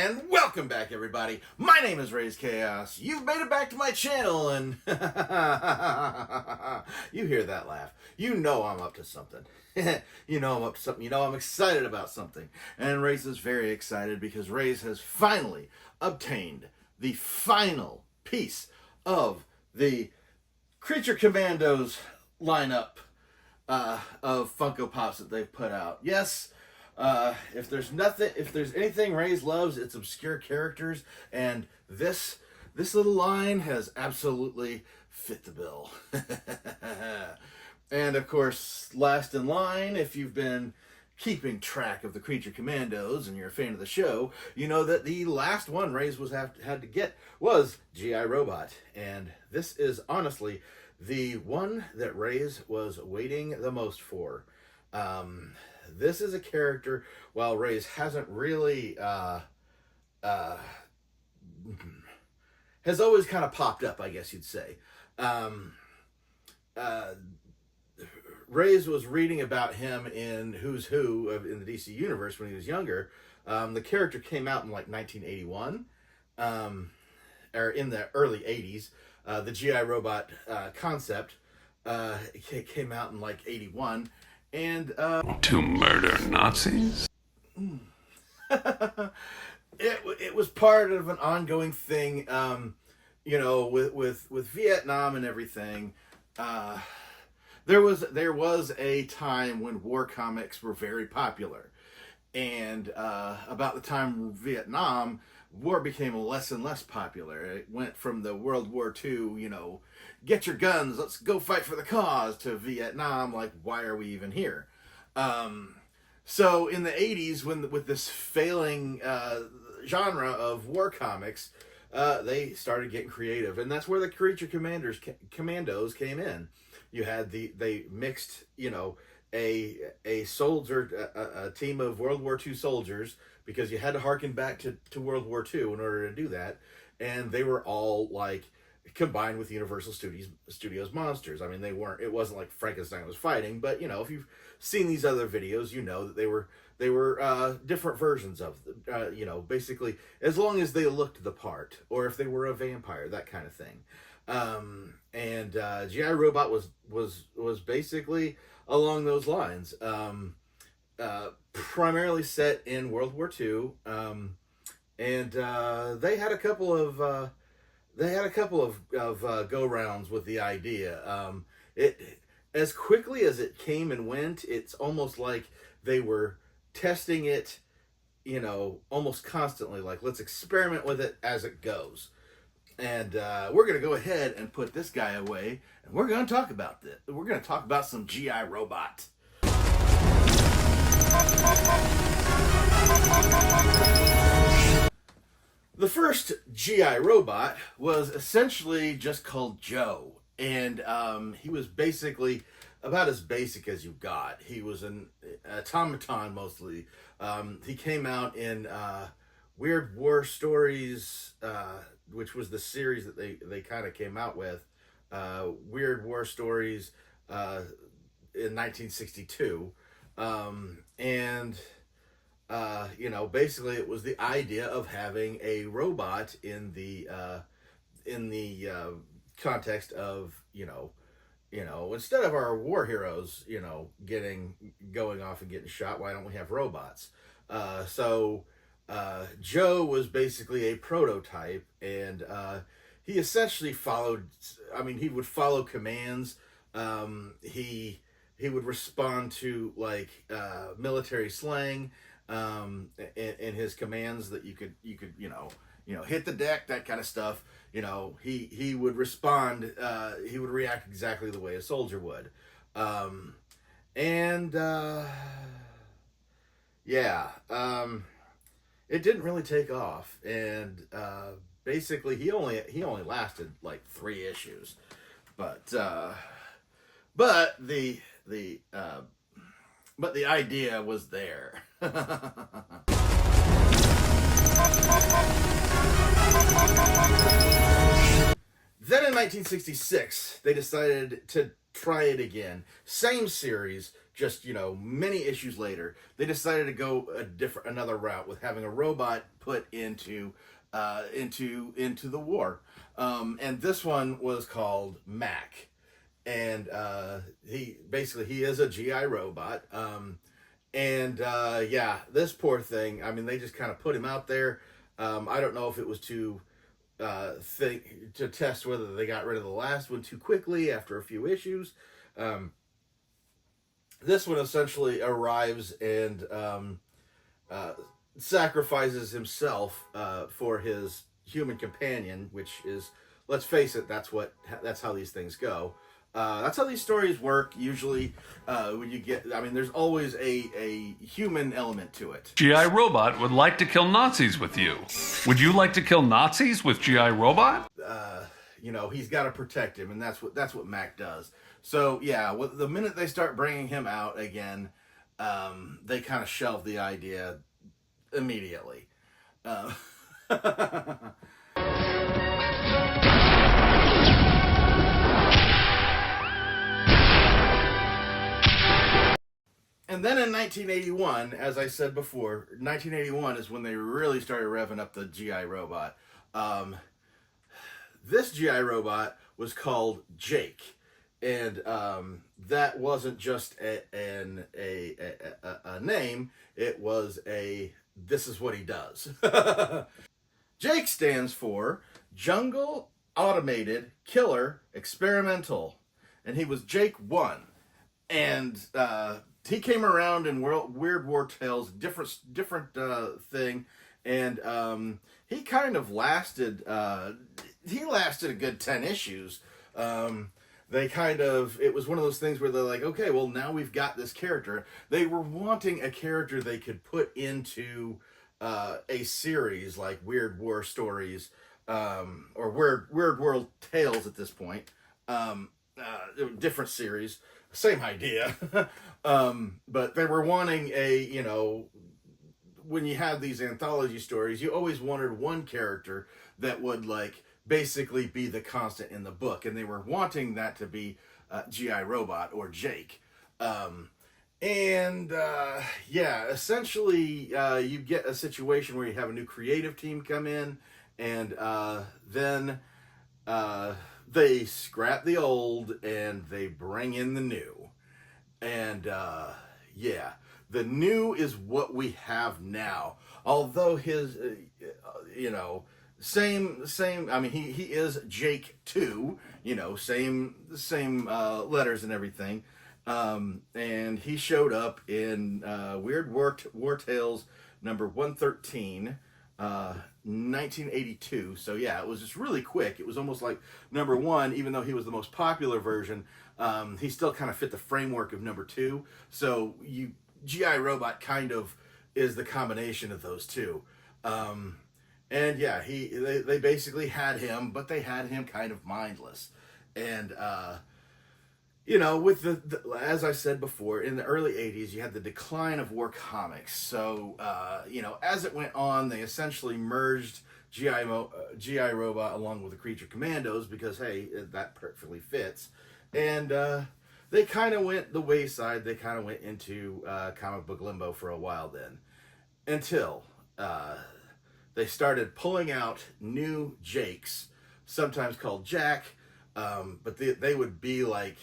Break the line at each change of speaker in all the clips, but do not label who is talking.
And welcome back, everybody. My name is Raze Chaos. You've made it back to my channel, and you hear that laugh. You know I'm up to something. You know I'm up to something. You know I'm excited about something. And Raze is very excited because Raze has finally obtained the final piece of the Creature Commandos lineup of Funko Pops that they've put out. Yes. If there's anything Raze loves, it's obscure characters, and this little line has absolutely fit the bill. And of course, last in line, if you've been keeping track of the Creature Commandos and you're a fan of the show, you know that the last one Raze had to get was G.I. Robot, and this is honestly the one that Raze was waiting the most for. This is a character, while Raze hasn't really, has always kind of popped up, I guess you'd say. Raze was reading about him in Who's Who in the DC Universe when he was younger. The character came out in like 1981, or in the early 80s. The G.I. Robot concept came out in like 81. And
to murder Nazis?
It was part of an ongoing thing, you know, with Vietnam and everything. There was a time when war comics were very popular, and about the time Vietnam war became less and less popular. It went from the World War II, you know, get your guns, let's go fight for the cause, to Vietnam, like, why are we even here? So in the 80s, with this failing genre of war comics, they started getting creative, and that's where the Creature Commandos came in. You had they mixed, you know, a soldier, a team of World War II soldiers, because you had to harken back to World War II in order to do that, and they were all like combined with Universal Studios monsters. I mean, it wasn't like Frankenstein was fighting, but you know, if you've seen these other videos, you know that they were different versions of you know, basically, as long as they looked the part, or if they were a vampire, that kind of thing. And G.I. Robot was basically along those lines. Primarily set in World War II, and they had a couple of go rounds with the idea. It, as quickly as it came and went, it's almost like they were testing it, you know, almost constantly. Like, let's experiment with it as it goes. And we're gonna go ahead and put this guy away, and we're gonna talk about this. We're gonna talk about some G.I. Robot. The first G.I. Robot was essentially just called Joe, and he was basically about as basic as you got. He was an automaton mostly. He came out in Weird War Stories, which was the series that they kind of came out with. Weird War Stories in 1962. And you know, basically it was the idea of having a robot in the context of, you know, instead of our war heroes, you know, going off and getting shot, why don't we have robots? So Joe was basically a prototype, and he essentially followed, I mean, he would follow commands. He would respond to like military slang in his commands, that you could you know hit the deck, that kind of stuff. You know, he would respond. He would react exactly the way a soldier would, yeah. It didn't really take off, and basically he only lasted like 3 issues, but the idea was there. Then in 1966, they decided to try it again. Same series, just many issues later, they decided to go another route with having a robot put into the war, and this one was called Mac, and he is a GI robot, and yeah, this poor thing. I mean, they just kind of put him out there. I don't know if it was to test whether they got rid of the last one too quickly after a few issues. Um, this one essentially arrives and uh, sacrifices himself for his human companion, which is, let's face it, that's how these things go. That's how these stories work. Usually, when you get, I mean, there's always a human element to it.
G.I. Robot would like to kill Nazis with you. Would you like to kill Nazis with G.I. Robot?
He's got to protect him, and that's what Mac does. So yeah, the minute they start bringing him out again, they kind of shelve the idea immediately. And then in 1981, as I said before, 1981 is when they really started revving up the GI robot. This GI robot was called J.A.K.E, and that wasn't just a name; it was this is what he does. J.A.K.E stands for Jungle Automated Killer Experimental, and he was J.A.K.E 1, and he came around in Weird War Tales, different thing, and he kind of lasted. He lasted a good 10 issues. It was one of those things where they're like, okay, well, now we've got this character. They were wanting a character they could put into a series like Weird War Stories, or Weird World Tales at this point. Different series, same idea. But they were wanting when you have these anthology stories, you always wanted one character that would basically be the constant in the book, and they were wanting that to be GI Robot or J.A.K.E. Yeah, essentially, you get a situation where you have a new creative team come in, and then they scrap the old and they bring in the new. And yeah, the new is what we have now. Although his, same. I mean, he is J.A.K.E 2. Same letters and everything. And he showed up in Weird War Tales number 113, 1982. So yeah, it was just really quick. It was almost like number 1, even though he was the most popular version. He still kind of fit the framework of number 2. So GI Robot kind of is the combination of those two. And yeah, they basically had him, but they had him kind of mindless. And with as I said before, in the early 80s, you had the decline of war comics. So, as it went on, they essentially merged GI Robot along with the Creature Commandos because, hey, that perfectly fits. And they kind of went the wayside. They kind of went into comic book limbo for a while then. Until they started pulling out new Jakes, sometimes called Jack, but they would be like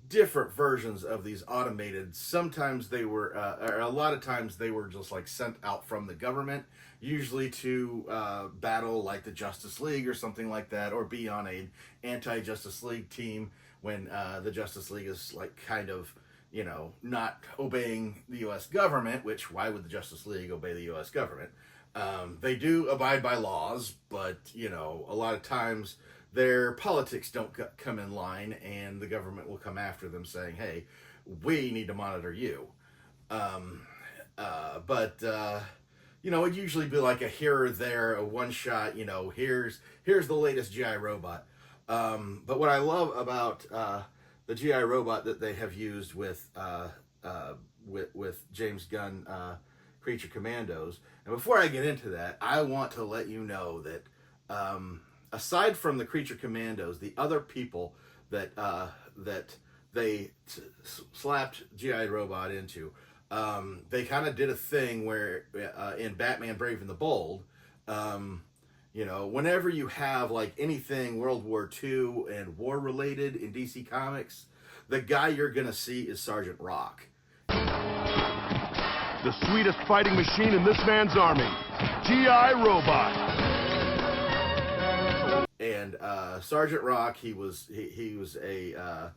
different versions of these automated. Sometimes they were, or a lot of times they were just sent out from the government, usually to battle like the Justice League or something like that, or be on a anti-Justice League team when the Justice League is kind of, not obeying the U.S. government, which why would the Justice League obey the U.S. government? They do abide by laws, but, a lot of times their politics don't come in line, and the government will come after them saying, hey, we need to monitor you. But it'd usually be like a here or there, a one shot, here's the latest GI Robot. But what I love about the GI Robot that they have used with James Gunn Creature Commandos, and before I get into that, I want to let you know that aside from the Creature Commandos, the other people that they slapped G.I. Robot into. They kind of did a thing where in Batman Brave and the Bold, whenever you have like anything World War II and war related in DC Comics, the guy you're gonna see is Sergeant Rock.
The sweetest fighting machine in this man's army, G.I. Robot.
And Sergeant Rock, he was the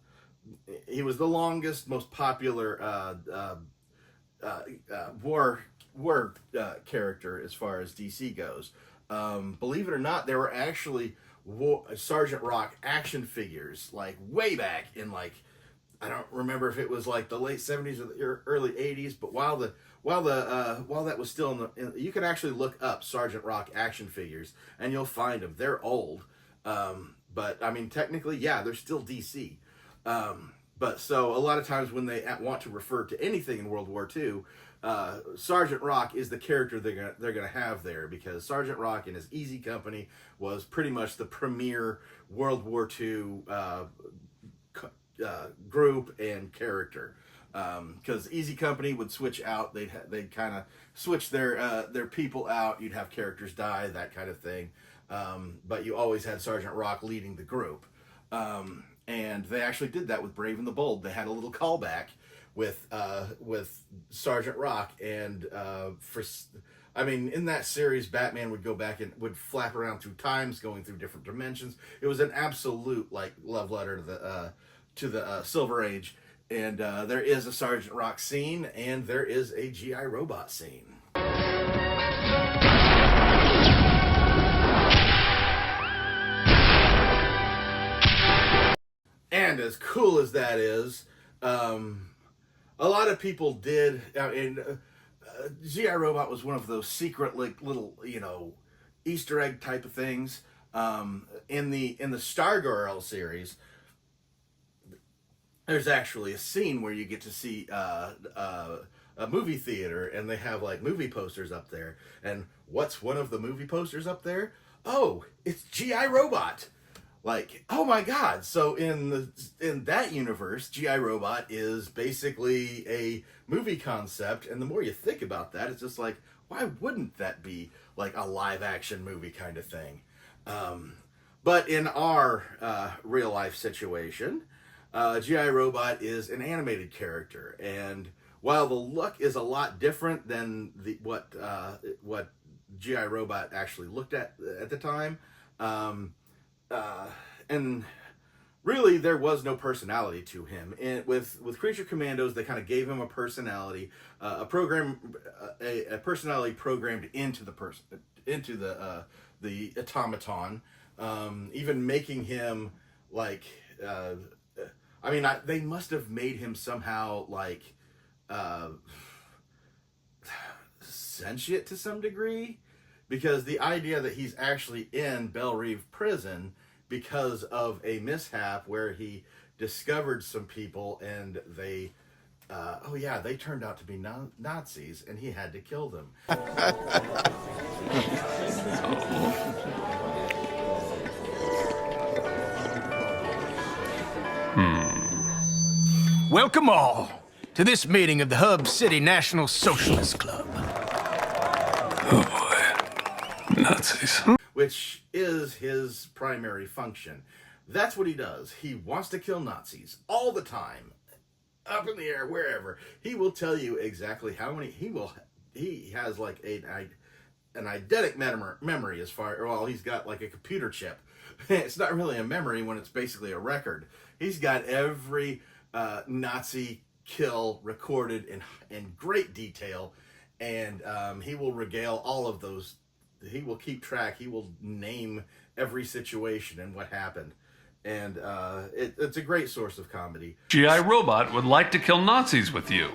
longest, most popular war character as far as DC goes. Believe it or not, there were actually Sergeant Rock action figures like way back in like, I don't remember if it was like the late 70s or the early 80s, but while that was still you can actually look up Sergeant Rock action figures and you'll find them. They're old, but I mean technically, yeah, they're still DC. But so a lot of times when they want to refer to anything in World War II, Sergeant Rock is the character they're gonna have there, because Sergeant Rock and his Easy Company was pretty much the premier World War II group and character. Because Easy Company would switch out, they'd kind of switch their people out. You'd have characters die, that kind of thing. But you always had Sergeant Rock leading the group. And they actually did that with Brave and the Bold. They had a little callback with Sergeant Rock, and in that series, Batman would go back and would flap around through times, going through different dimensions. It was an absolute like love letter to the Silver Age. And there is a Sergeant Rock scene, and there is a G.I. Robot scene. And as cool as that is, a lot of people did. G.I. Robot was one of those secret, like little, Easter egg type of things. In the Stargirl series, there's actually a scene where you get to see a movie theater, and they have like movie posters up there. And what's one of the movie posters up there? Oh, it's G.I. Robot. Like, oh my God! So in that universe, G.I. Robot is basically a movie concept, and the more you think about that, it's just like, why wouldn't that be like a live action movie kind of thing? But in our real life situation, G.I. Robot is an animated character, and while the look is a lot different than what G.I. Robot actually looked at the time, and really there was no personality to him. And with Creature Commandos, they kind of gave him a personality, a personality programmed into the automaton, even making him like. They must have made him somehow like sentient to some degree, because the idea that he's actually in Belle Reve prison because of a mishap where he discovered some people, and they turned out to be Nazis, and he had to kill them.
Welcome all to this meeting of the Hub City National Socialist Club.
Oh boy. Nazis.
Which is his primary function. That's what he does. He wants to kill Nazis all the time. Up in the air, wherever. He will tell you exactly how many he has like an eidetic memory as far, well, he's got like a computer chip. It's not really a memory when it's basically a record. He's got every Nazi kill recorded in great detail, and he will regale all of those. He will keep track. He will name every situation and what happened, and it's a great source of comedy.
G.I. Robot would like to kill Nazis with you.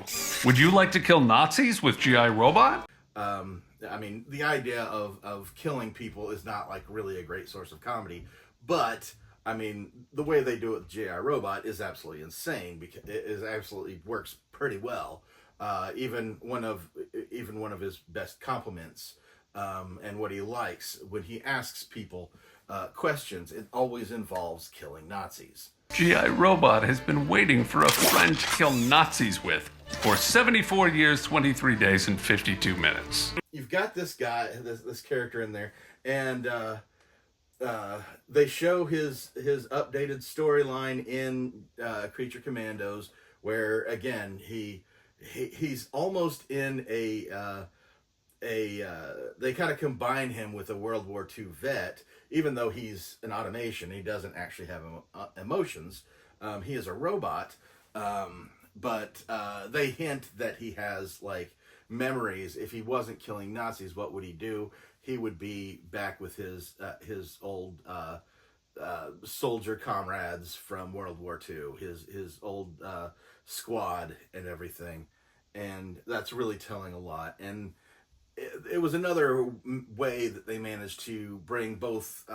Would you like to kill Nazis with G.I. Robot?
The idea of killing people is not like really a great source of comedy, but the way they do it with J.I. Robot is absolutely insane, because it absolutely works pretty well. Even one of his best compliments, and what he likes when he asks people questions, it always involves killing Nazis.
G.I. Robot has been waiting for a friend to kill Nazis with for 74 years, 23 days, and 52 minutes.
You've got this guy, this character in there, and they show his updated storyline in Creature Commandos, where again he's almost in they kind of combine him with a World War II vet, even though he's an automation. He doesn't actually have emotions. He is a robot, but they hint that he has like memories. If he wasn't killing Nazis, what would he do? He would be back with his old soldier comrades from World War II, his old squad and everything, and that's really telling a lot. And it was another way that they managed to bring both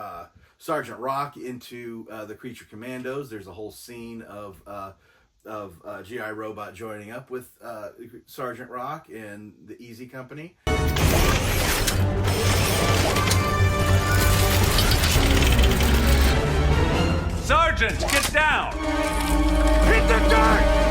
Sergeant Rock into the Creature Commandos. There's a whole scene of G.I. Robot joining up with Sergeant Rock and the Easy Company.
Sergeant, get down!
Hit the dirt!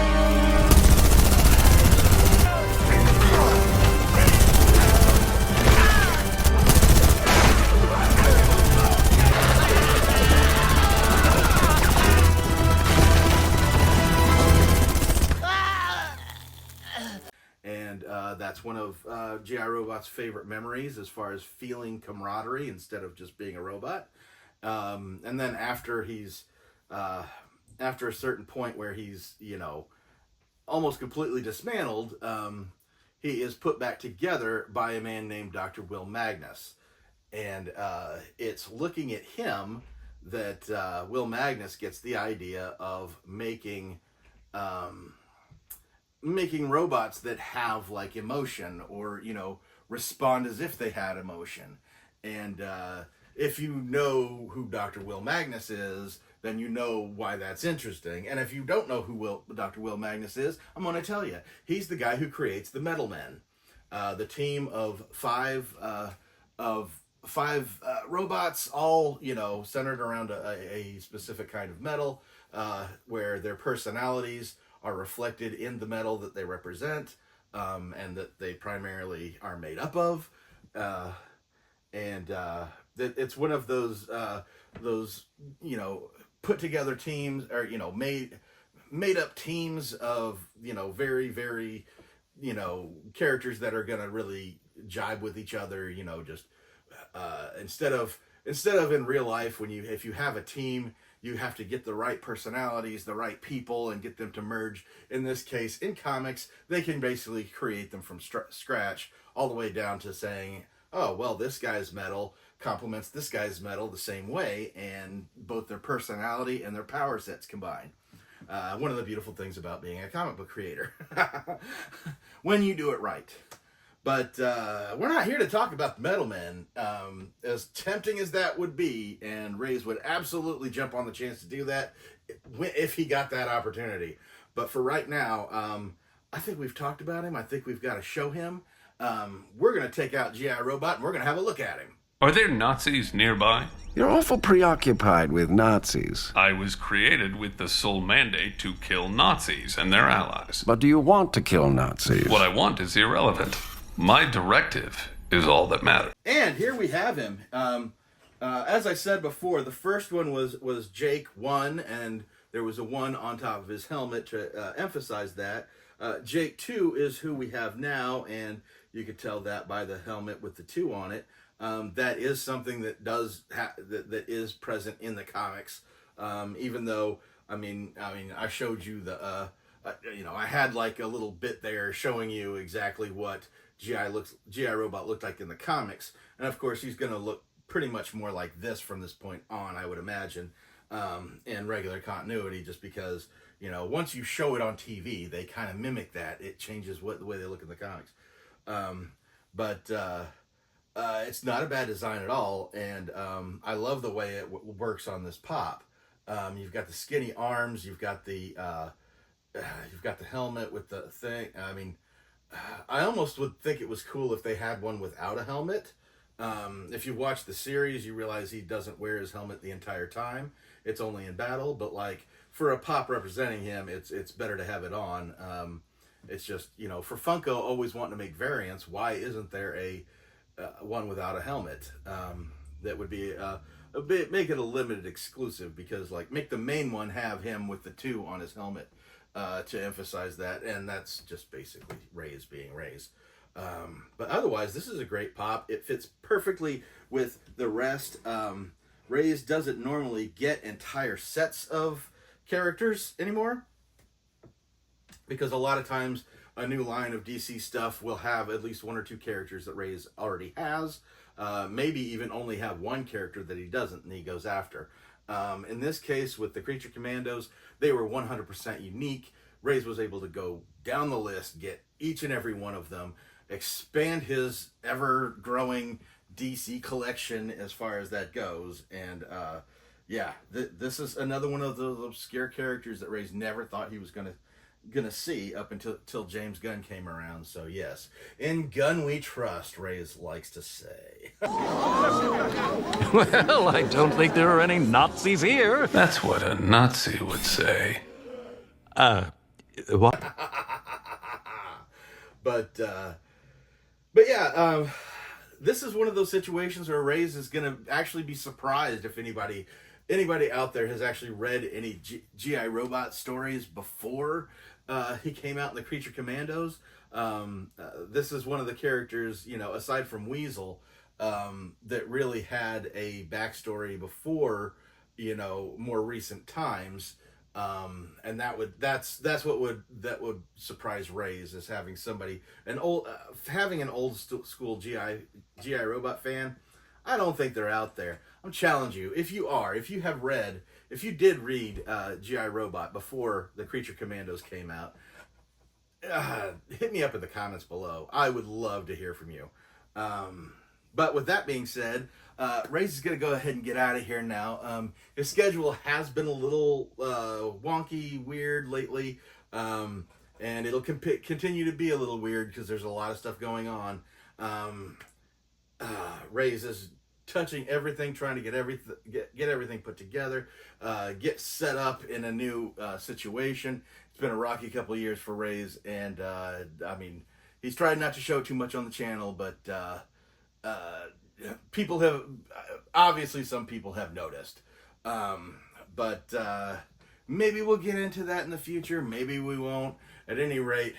And that's one of G.I. Robot's favorite memories, as far as feeling camaraderie instead of just being a robot. And then after after a certain point where he's, almost completely dismantled, he is put back together by a man named Dr. Will Magnus. And it's looking at him that Will Magnus gets the idea of making robots that have like emotion, or respond as if they had emotion. And if you know who Dr. Will Magnus is, then you know why that's interesting. And if you don't know who Dr. Will Magnus is, I'm going to tell you. He's the guy who creates the Metal Men, the team of five robots, all centered around a specific kind of metal, where their personalities are reflected in the metal that they represent, and that they primarily are made up of. It's one of those put together teams, or made up teams of very, very characters that are gonna really jibe with each other. Just instead of in real life, if you have a team, you have to get the right personalities, the right people, and get them to merge. In this case, in comics, they can basically create them from scratch, all the way down to saying, oh, well, this guy's metal complements this guy's metal the same way, and both their personality and their power sets combine. One of the beautiful things about being a comic book creator, when you do it right. But we're not here to talk about the Metal Men, as tempting as that would be, and Raze would absolutely jump on the chance to do that if he got that opportunity. But for right now, I think we've talked about him. I think we've got to show him. We're going to take out G.I. Robot, and we're going to have a look at him.
Are there Nazis nearby?
You're awful preoccupied with Nazis.
I was created with the sole mandate to kill Nazis and their allies.
But do you want to kill Nazis?
What I want is irrelevant. My directive is all that matters.
And here we have him. As I said before, the first one was Jake 1, and there was a 1 on top of his helmet to emphasize that. Jake 2 is who we have now, and you could tell that by the helmet with the 2 on it. That is something that that is present in the comics. Even though, I showed you I had like a little bit there showing you exactly what G.I. Robot looked like in the comics, and of course he's going to look pretty much more like this from this point on, I would imagine, in regular continuity, just because once you show it on TV, they kind of mimic that. It changes the way they look in the comics, but it's not a bad design at all, and I love the way it works on this pop. You've got the skinny arms, you've got the helmet with the thing. I almost would think it was cool if they had one without a helmet, If you watch the series, you realize he doesn't wear his helmet the entire time. It's only in battle, but like for a Pop representing him, it's better to have it on. It's just, you know, for Funko always wanting to make variants, why isn't there a one without a helmet? That would be a bit, make it a limited exclusive, because like make the main one have him with the 2 on his helmet to emphasize that, and that's just basically Raze being Raze. But otherwise, this is a great Pop. It fits perfectly with the rest. Raze doesn't normally get entire sets of characters anymore, because a lot of times a new line of DC stuff will have at least 1 or 2 characters that Raze already has. Maybe even only have 1 character that he doesn't and he goes after. In this case, with the Creature Commandos, they were 100% unique. Raze was able to go down the list, get each and every one of them, expand his ever-growing DC collection as far as that goes. And yeah, this is another one of those obscure characters that Raze never thought he was gonna see up until James Gunn came around. So yes, in Gunn we trust, Raze likes to say.
Well, I don't think there are any Nazis here.
That's what a Nazi would say.
What?
But yeah, this is one of those situations where Raze is gonna actually be surprised if anybody out there has actually read any G.I. Robot stories before he came out in the Creature Commandos. This is one of the characters, you know, aside from Weasel, that really had a backstory before, you know, more recent times. And that's what would surprise Raze, is having somebody having an old school GI Robot fan. I don't think they're out there. I'm challenging you. If you did read G.I. Robot before the Creature Commandos came out, hit me up in the comments below. I would love to hear from you. But with that being said, Raze is going to go ahead and get out of here now. His schedule has been a little wonky, weird lately, and it'll continue to be a little weird because there's a lot of stuff going on. Raze is touching everything, trying to get everything put together, get set up in a new situation. It's been a rocky couple of years for Raze, and I mean, he's tried not to show too much on the channel, but people have, obviously some people have noticed. But maybe we'll get into that in the future. Maybe we won't. At any rate,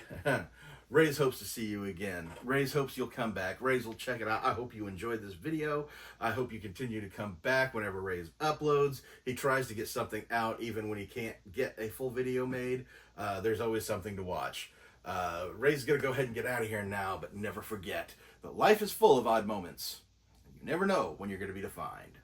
Raze hopes to see you again. Raze hopes you'll come back. Raze will check it out. I hope you enjoyed this video. I hope you continue to come back whenever Raze uploads. He tries to get something out even when he can't get a full video made. There's always something to watch. Raze is going to go ahead and get out of here now, but never forget that life is full of odd moments. You never know when you're going to be defined.